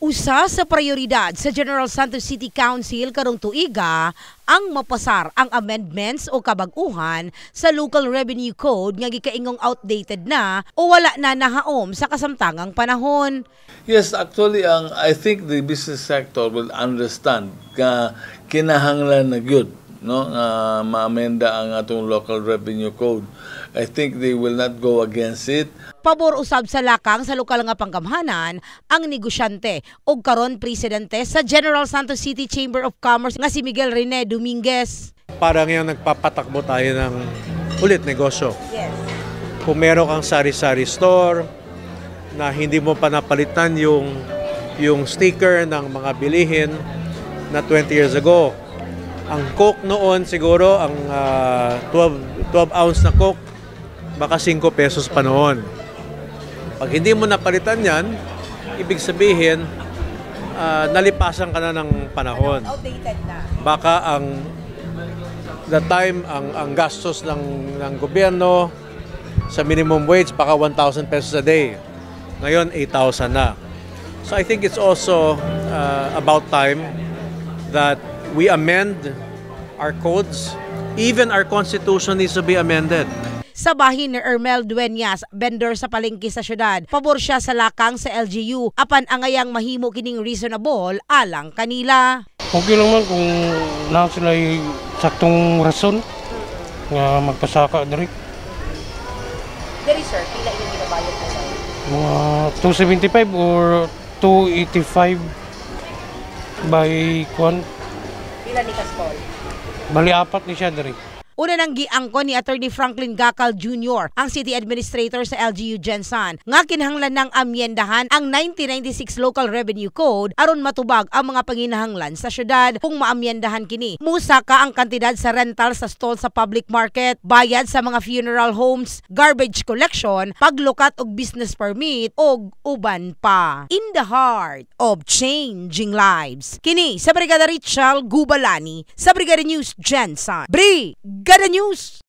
Usa sa prioridad sa General Santos City Council karong tuiga ang mapasar ang amendments o kabag-uhan sa Local Revenue Code nga gikaingong outdated na o wala na nahaom sa kasamtangang panahon. Yes, actually, I think the business sector will understand nga kinahanglan na gyud no maamenda ang atong Local Revenue Code. I think they will not go against it. Pabor usab sa lakang sa lokal nga panggamhanan ang negosyante o karon presidente sa General Santos City Chamber of Commerce nga si Miguel Rene Dominguez. Para ngayon nagpapatakbo tayo ng ulit negosyo. Yes. Kung meron kang sari-sari store na hindi mo pa napalitan yung sticker ng mga bilihin na 20 years ago. Ang Coke noon siguro ang 12 ounce na Coke baka 5 pesos pa noon. Pag hindi mo napalitan yan, ibig sabihin, nalipasan ka na ng panahon. Outdated na. Baka ang gastos ng gobyerno sa minimum wage, baka 1,000 pesos a day. Ngayon, 8,000 na. So I think it's also about time that we amend our codes. Even our constitution needs to be amended. Sa bahin ni Ermel Dueñas, vendor sa palengke sa syudad, pabor siya sa lakang sa LGU apan angayang mahimo kining reasonable alang kanila. Okay lang man kung na sila saktong rason nga magpasaka diri. Diri sir, pila yung ginabayad mo sir? Mga 275 or 285 by kwan. Pila ni Castol? Bali apat ni siya diri. Una nang giangkon ni Attorney Franklin Gacal Jr., ang City Administrator sa LGU Gensan, nga kinahanglan ng amyendahan ang 1996 Local Revenue Code aron matubag ang mga panginahanglan sa syudad. Kung maamyendahan kini, musaka ang kantidad sa rental sa stall sa public market, bayad sa mga funeral homes, garbage collection, paglukat og business permit og uban pa. In the heart of changing lives. Kini sa Brigada Richard Gubalani sa Brigada News Gensan. Brigada News!